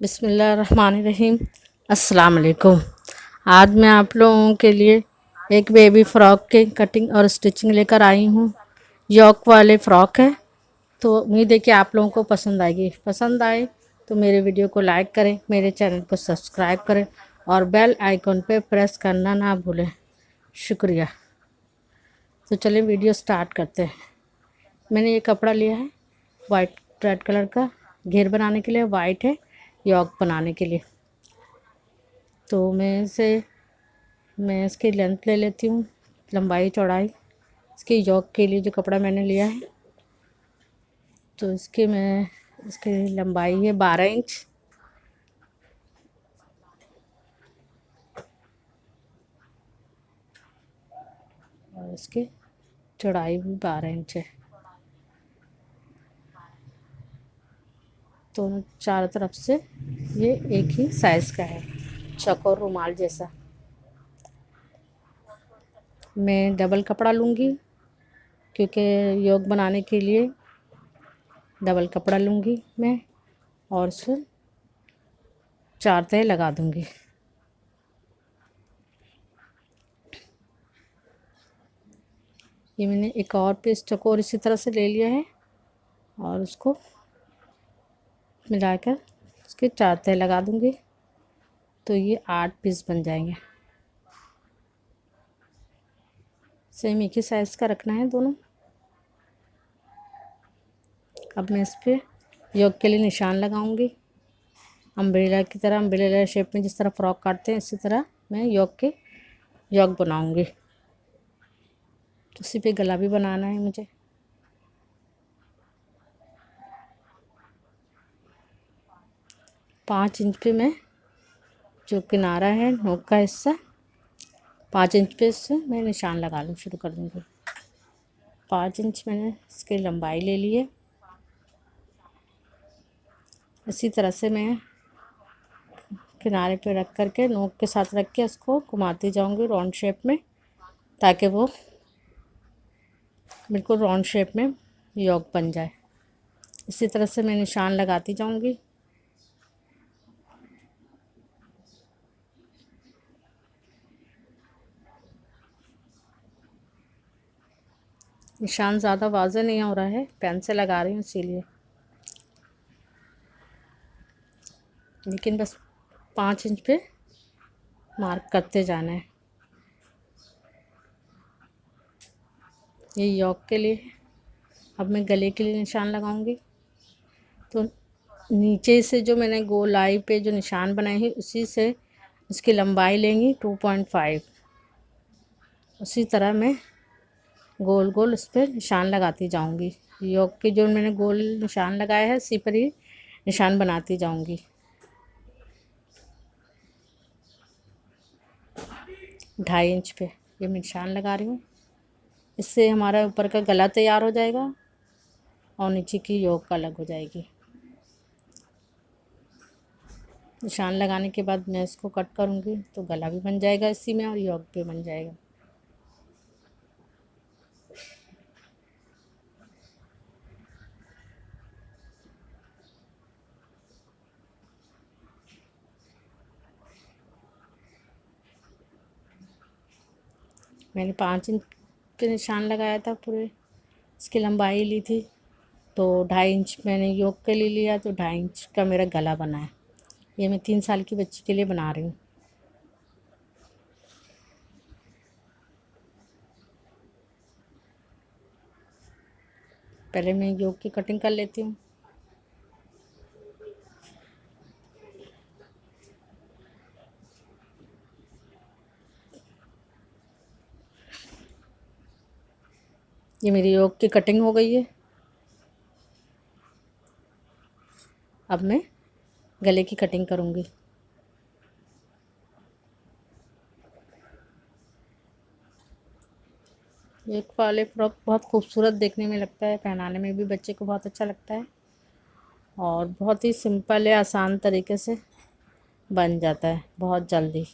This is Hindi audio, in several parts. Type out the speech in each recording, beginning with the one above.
बिस्मिल्लाहिर्रहमानिर्रहीम। अस्सलाम वालेकुम। आज मैं आप लोगों के लिए एक बेबी फ़्रॉक के कटिंग और स्टिचिंग लेकर आई हूँ। यॉक वाले फ़्रॉक है, तो उम्मीद है कि आप लोगों को पसंद आएगी। पसंद आए तो मेरे वीडियो को लाइक करें, मेरे चैनल को सब्सक्राइब करें और बेल आइकन पे प्रेस करना ना भूलें। शुक्रिया। तो चलिए वीडियो स्टार्ट करते हैं। मैंने ये कपड़ा लिया है वाइट रेड कलर का, घेर बनाने के लिए, वाइट है यॉक बनाने के लिए। तो मैं इसकी लेंथ ले लेती हूँ, लंबाई चौड़ाई। इसकी यॉक के लिए जो कपड़ा मैंने लिया है, तो इसकी लंबाई है 12 इंच और इसकी चौड़ाई भी 12 इंच है। दोनों चारों तरफ से ये एक ही साइज़ का है, चौकोर रुमाल जैसा। मैं डबल कपड़ा लूँगी क्योंकि योग बनाने के लिए डबल कपड़ा लूँगी मैं, और उसको 4 तह लगा दूँगी। ये मैंने एक और पीस चौकोर इसी तरह से ले लिया है और उसको मिलाकर उसके 4 तह लगा दूँगी, तो ये 8 पीस बन जाएंगे। सेम एक ही साइज़ का रखना है दोनों। अब मैं इस पर योग के लिए निशान लगाऊंगी, अम्ब्रेला की तरह, अम्ब्रेला शेप में जिस तरह फ्रॉक काटते हैं इसी तरह मैं योग बनाऊंगी। तो उसी पे गला भी बनाना है मुझे। पाँच इंच पे मैं जो किनारा है नोक का हिस्सा, 5 इंच पे से मैं निशान लगाना शुरू कर दूँगी। 5 इंच मैंने इसकी लंबाई ले ली है। इसी तरह से मैं किनारे पे रख करके नोक के साथ रख के इसको घुमाती जाऊंगी राउंड शेप में, ताकि वो बिल्कुल राउंड शेप में योग बन जाए। इसी तरह से मैं निशान लगाती जाऊंगी। निशान ज़्यादा वाज़ेह नहीं हो रहा है, पेन से लगा रही हूँ इसीलिए, लेकिन बस 5 इंच पे मार्क करते जाना है। ये योग के लिए। अब मैं गले के लिए निशान लगाऊंगी। तो नीचे से जो मैंने गोलाई पे जो निशान बनाए हैं उसी से उसकी लंबाई लेंगी 2.5। उसी तरह मैं गोल गोल उस पर निशान लगाती जाऊंगी। योग के जो मैंने गोल निशान लगाया है उसी पर ही निशान बनाती जाऊंगी। 2.5 इंच पे ये मैं निशान लगा रही हूँ। इससे हमारा ऊपर का गला तैयार हो जाएगा और नीचे की योग का अलग हो जाएगी। निशान लगाने के बाद मैं इसको कट करूँगी तो गला भी बन जाएगा इसी में और योग भी बन जाएगा। मैंने 5 इंच पे निशान लगाया था, पूरे इसकी लंबाई ली थी, तो 2.5 इंच मैंने योग के लिए लिया, तो 2.5 इंच का मेरा गला बना है। ये मैं 3 साल की बच्ची के लिए बना रही हूँ। पहले मैं योग की कटिंग कर लेती हूँ। ये मेरी योग की कटिंग हो गई है। अब मैं गले की कटिंग करूँगी। ये वाले फ्रॉक बहुत खूबसूरत देखने में लगता है, पहनाने में भी बच्चे को बहुत अच्छा लगता है और बहुत ही सिंपल है, आसान तरीके से बन जाता है बहुत जल्दी।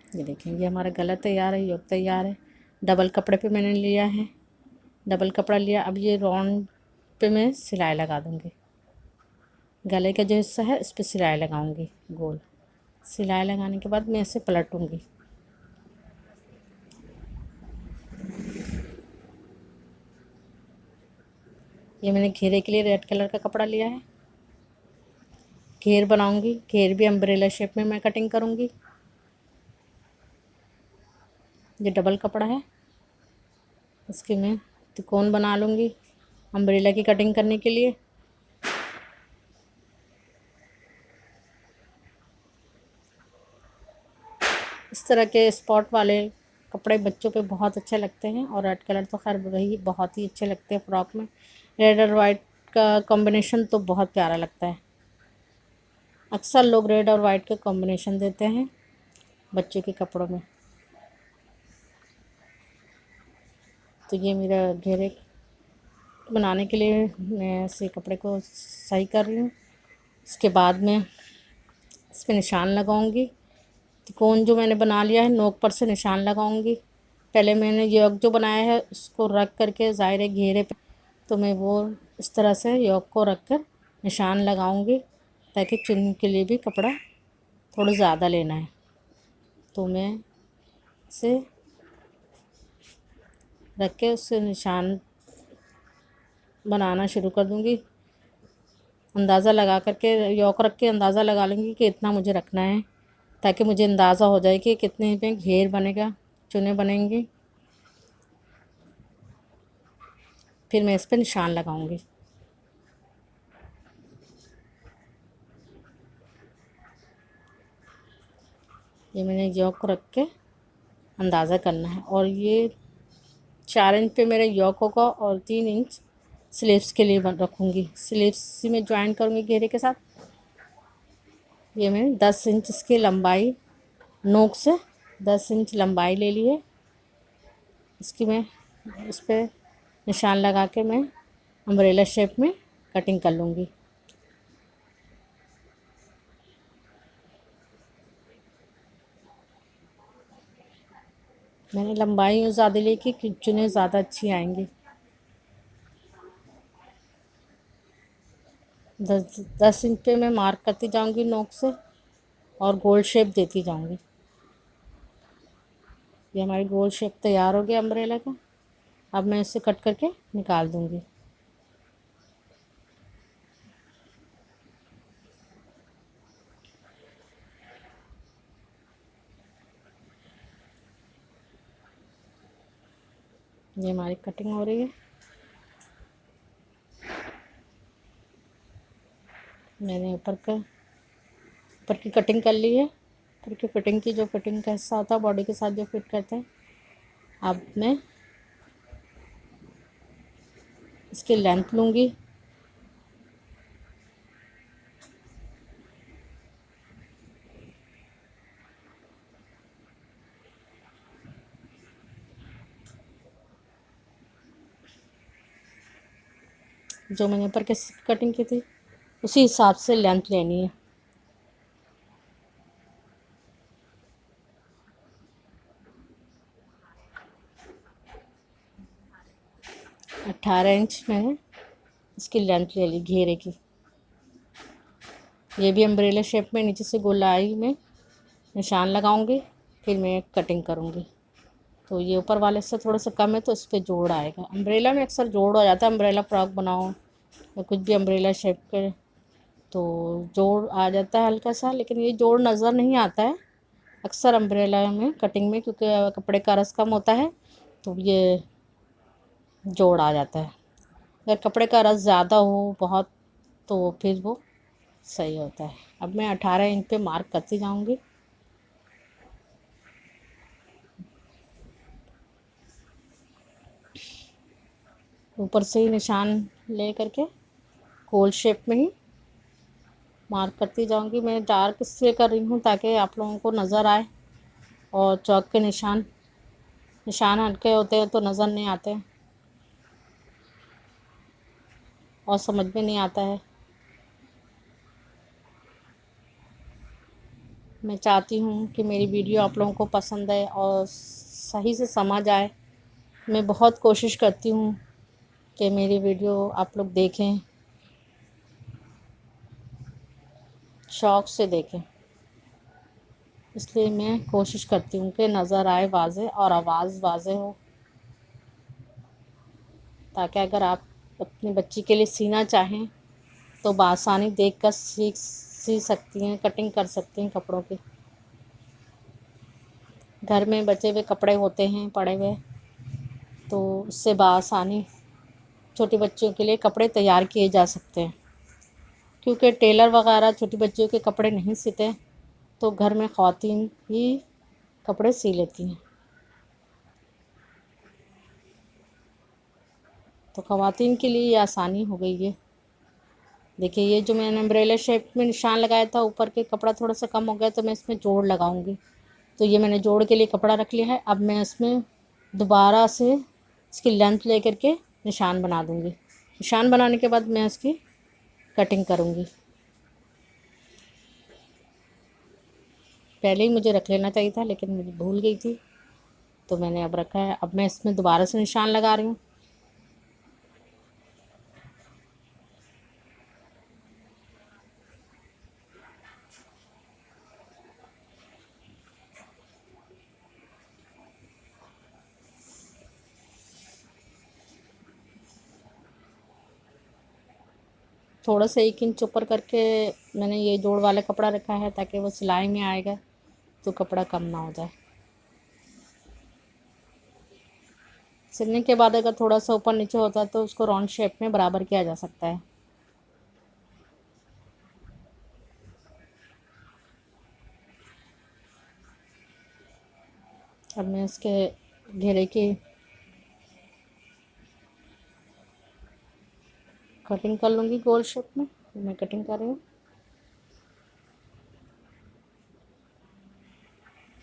ये देखेंगे हमारा गला तैयार है, योग तैयार है। डबल कपड़े पे मैंने लिया है डबल कपड़ा लिया। अब ये राउंड पे मैं सिलाई लगा दूँगी। गले का जो हिस्सा है इस पर सिलाई लगाऊंगी गोल। सिलाई लगाने के बाद मैं इसे पलटूंगी। ये मैंने घेरे के लिए रेड कलर का कपड़ा लिया है। घेर बनाऊंगी। घेर भी अम्ब्रेला शेप में मैं कटिंग करूंगी। ये डबल कपड़ा है, इसकी मैं त्रिकोण बना लूँगी अम्ब्रेला की कटिंग करने के लिए। इस तरह के स्पॉट वाले कपड़े बच्चों पे बहुत अच्छे लगते हैं, और रेड कलर तो खैर वही बहुत ही अच्छे लगते हैं फ्रॉक में। रेड और वाइट का कॉम्बिनेशन तो बहुत प्यारा लगता है। अक्सर लोग रेड और वाइट का कॉम्बिनेशन देते हैं बच्चों के कपड़ों में। तो ये मेरा घेरे बनाने के लिए मैं इसे कपड़े को सही कर रही हूँ। इसके बाद में इस पर निशान लगाऊंगी। त्रिकोण जो मैंने बना लिया है नोक पर से निशान लगाऊंगी। पहले मैंने योक जो बनाया है उसको रख करके ज़ाहिर है घेरे पे, तो मैं वो इस तरह से योक को रख कर निशान लगाऊंगी, ताकि चुन के लिए भी कपड़ा थोड़ा ज़्यादा लेना है। तो मैं इसे रख के उससे निशान बनाना शुरू कर दूंगी। अंदाज़ा लगा करके योक रख के अंदाज़ा लगा लूँगी कि इतना मुझे रखना है, ताकि मुझे अंदाज़ा हो जाए कि कितने में घेर बनेगा, चुने बनेंगी। फिर मैं इस पर निशान लगाऊंगी। ये मैंने योक रख के अंदाज़ा करना है, और ये 4 इंच पे मेरा योक होगा और 3 इंच स्लीव्स के लिए रखूँगी। स्लीव्स में ज्वाइन करूँगी घेरे के साथ। ये मैंने 10 इंच इसकी लंबाई, नोक से 10 इंच लंबाई ले ली है। इसकी मैं इस पर निशान लगा के मैं अम्ब्रेला शेप में कटिंग कर लूँगी। मैंने लंबाई यूँ ज़्यादा ली कि चुने ज़्यादा अच्छी आएंगी। 10 इंच पे मैं मार्क करती जाऊंगी नोक से, और गोल शेप देती जाऊंगी। ये हमारी गोल शेप तैयार हो गया अम्ब्रेला का। अब मैं इसे कट करके निकाल दूंगी। ये हमारी कटिंग हो रही है। मैंने ऊपर की कटिंग कर ली है। ऊपर की फिटिंग की जो फिटिंग का हिस्सा होता है बॉडी के साथ जो फिट करते हैं। अब मैं इसकी लेंथ लूँगी। जो मैंने ऊपर की कटिंग की थी उसी हिसाब से लेंथ लेनी है। 18 इंच मैंने इसकी लेंथ ले ली घेरे की। ये भी अम्ब्रेला शेप में नीचे से गोलाई में निशान लगाऊंगी, फिर मैं कटिंग करूंगी। तो ये ऊपर वाले से थोड़ा सा कम है तो इस पर जोड़ आएगा। अम्ब्रेला में अक्सर जोड़ हो जाता है, अम्ब्रेला फ्रॉक बनाओ या कुछ भी अम्ब्रेला शेप के, तो जोड़ आ जाता है हल्का सा, लेकिन ये जोड़ नज़र नहीं आता है अक्सर अम्ब्रेला में कटिंग में, क्योंकि कपड़े का रस कम होता है तो ये जोड़ आ जाता है। अगर कपड़े का रस ज़्यादा हो बहुत तो फिर वो सही होता है। अब मैं 18 इंच पे मार्क करती जाऊंगी। ऊपर से ही निशान ले करके गोल शेप में ही मार्क करती जाऊंगी। मैं डार्क इसलिए कर रही हूँ ताकि आप लोगों को नज़र आए, और चौक के निशान हल्के होते हैं तो नज़र नहीं आते और समझ में नहीं आता है। मैं चाहती हूँ कि मेरी वीडियो आप लोगों को पसंद आए और सही से समझ आए। मैं बहुत कोशिश करती हूँ कि मेरी वीडियो आप लोग देखें, शौक़ से देखें। इसलिए मैं कोशिश करती हूँ कि नज़र आए वाज़े और आवाज़ वाज़े हो, ताकि अगर आप अपनी बच्ची के लिए सीना चाहें तो बआसानी देख कर सी सकती हैं, कटिंग कर सकती हैं कपड़ों की। घर में बचे हुए कपड़े होते हैं पड़े हुए, तो उससे बआसानी छोटी बच्चियों के लिए कपड़े तैयार किए जा सकते हैं। क्योंकि टेलर वगैरह छोटी बच्चियों के कपड़े नहीं सिलते, तो घर में ख़वातीन ही कपड़े सी लेती हैं। तो ख़वातीन के लिए ये आसानी हो गई है। देखिए, ये जो मैंने अम्ब्रेला शेप में निशान लगाया था, ऊपर के कपड़ा थोड़ा सा कम हो गया तो मैं इसमें जोड़ लगाऊंगी। तो ये मैंने जोड़ के लिए कपड़ा रख लिया है। अब मैं इसमें दोबारा से इसकी लेंथ लेकर के निशान बना दूंगी। निशान बनाने के बाद मैं इसकी कटिंग करूंगी। पहले ही मुझे रख लेना चाहिए था, लेकिन मुझे भूल गई थी, तो मैंने अब रखा है। अब मैं इसमें दोबारा से निशान लगा रही हूँ। थोड़ा सा 1 इंच ऊपर करके मैंने ये जोड़ वाला कपड़ा रखा है, ताकि वो सिलाई में आएगा तो कपड़ा कम ना हो जाए। सिलने के बाद अगर थोड़ा सा ऊपर नीचे होता है तो उसको राउंड शेप में बराबर किया जा सकता है। अब मैं इसके घेरे की कटिंग कर लूँगी गोल शेप में। मैं कटिंग कर रही हूँ।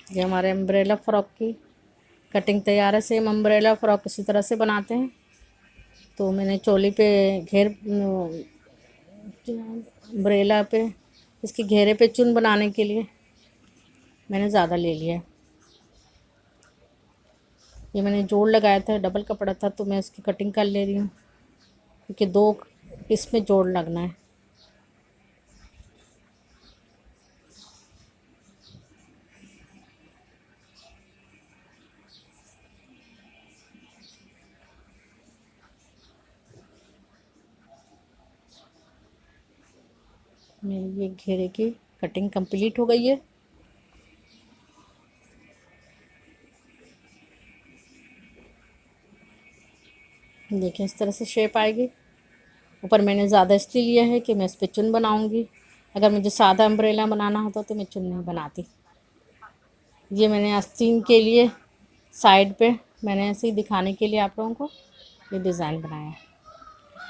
ये हमारे अम्ब्रेला फ़्रॉक की कटिंग तैयार है। सेम अम्ब्रेला फ़्रॉक इसी तरह से बनाते हैं। तो मैंने चोली पे अम्ब्रेला पे इसके घेरे पे चुन बनाने के लिए मैंने ज़्यादा ले लिया है। ये मैंने जोड़ लगाया था, डबल कपड़ा था, तो मैं इसकी कटिंग कर ले रही हूँ, क्योंकि 2 इसमें जोड़ लगना है। मेरी ये घेरे की कटिंग कंप्लीट हो गई है। देखिए, इस तरह से शेप आएगी। ऊपर मैंने ज़्यादा इसलिए लिया है कि मैं इस पर चुन बनाऊंगी। अगर मुझे सादा अम्ब्रेला बनाना होता तो मैं चुन नहीं बनाती। ये मैंने आस्तीन के लिए साइड पे मैंने ऐसे ही दिखाने के लिए आप लोगों को ये डिज़ाइन बनाया है।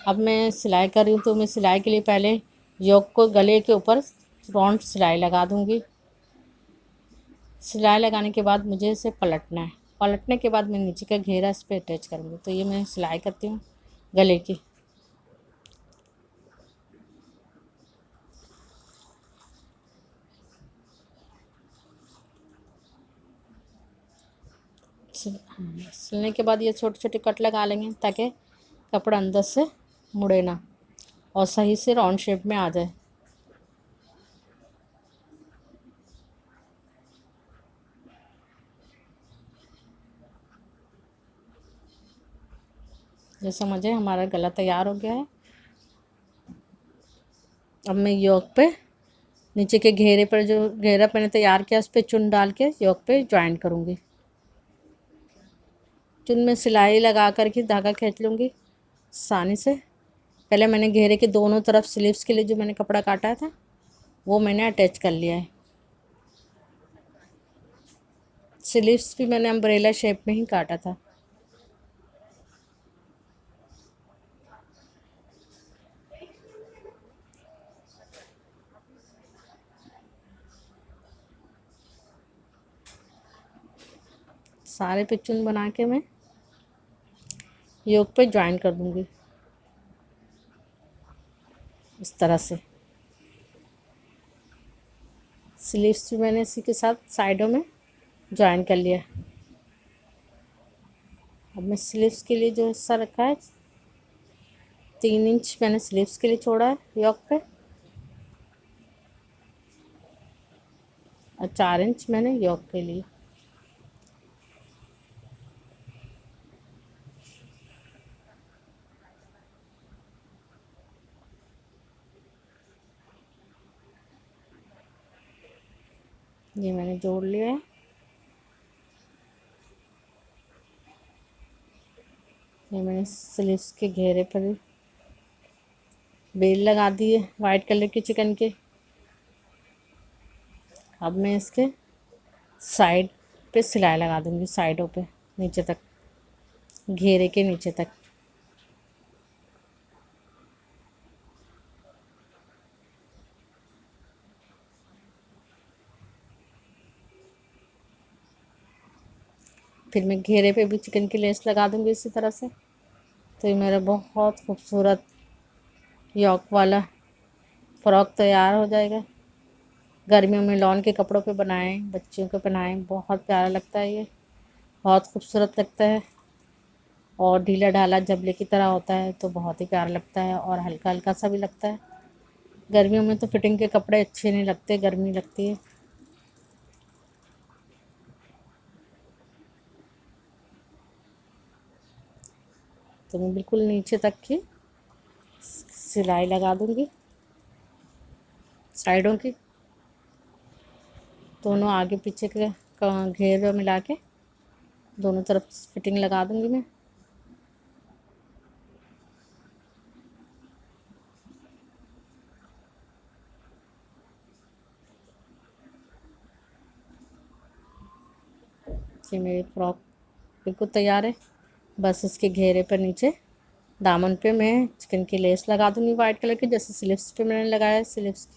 अब मैं सिलाई कर रही हूँ, तो मैं सिलाई के लिए पहले योक को गले के ऊपर राउंड सिलाई लगा दूँगी। सिलाई लगाने के बाद मुझे इसे पलटना है। पलटने के बाद मैं नीचे का घेरा इस पर अटैच करूँगी। तो ये मैं सिलाई करती हूँ गले की। सिलने के बाद ये छोटे छोटे कट लगा लेंगे, ताकि कपड़ा अंदर से मुड़े ना और सही से राउंड शेप में आ जाए। ये समझे, हमारा गला तैयार हो गया है। अब मैं योक पे नीचे के घेरे पर जो घेरा मैंने तैयार किया उस पर चुन डाल के योक पे ज्वाइन करूँगी। चुन में सिलाई लगा कर के धागा खींच लूँगी सानी से। पहले मैंने घेरे के दोनों तरफ स्लीव्स के लिए जो मैंने कपड़ा काटा था वो मैंने अटैच कर लिया है। स्लीव्स भी मैंने अम्ब्रेला शेप में ही काटा था। सारे पे चुन बना के मैं योक पे ज्वाइन कर दूँगी इस तरह से। स्लीव्स भी मैंने इसी के साथ साइडों में ज्वाइन कर लिया। अब मैं स्लीव्स के लिए जो हिस्सा रखा है 3 इंच मैंने स्लीव्स के लिए छोड़ा है योक पे, और 4 इंच मैंने योक के लिए। ये मैंने जोड़ लिया है। ये मैंने स्लीव्स के घेरे पर बेल लगा दी है वाइट कलर की चिकन के। अब मैं इसके साइड पे सिलाई लगा दूंगी, साइडों पे नीचे तक, घेरे के नीचे तक। फिर मैं घेरे पे भी चिकन की लेस लगा दूंगी इसी तरह से। तो ये मेरा बहुत खूबसूरत यॉक वाला फ़्रॉक तैयार हो जाएगा। गर्मियों में लॉन के कपड़ों पे बनाएं, बच्चियों को पहनाएं, बहुत प्यारा लगता है ये, बहुत खूबसूरत लगता है। और ढीला ढाला जबले की तरह होता है तो बहुत ही प्यारा लगता है, और हल्का हल्का सा भी लगता है। गर्मियों में तो फिटिंग के कपड़े अच्छे नहीं लगते, गर्मी लगती है। तो मैं बिल्कुल नीचे तक की सिलाई लगा दूंगी, साइडों की दोनों आगे पीछे के घेर मिला के दोनों तरफ फिटिंग लगा दूंगी मैं। ये मेरी फ्रॉक बिल्कुल तैयार है। बस इसके घेरे पर नीचे दामन पे मैं चिकन की लेस लगा दूंगी वाइट कलर की, जैसे स्लीव्स पे मैंने लगाया है स्लीव्स।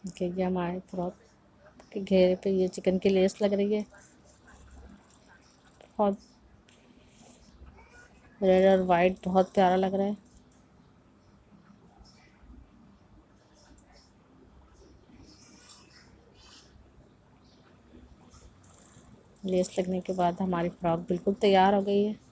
देखिए हमारे फ्रॉक के घेरे पे ये चिकन की लेस लग रही है, बहुत रेड और वाइट, बहुत प्यारा लग रहा है। लेस लगने के बाद हमारी फ्रॉक बिल्कुल तैयार हो गई है।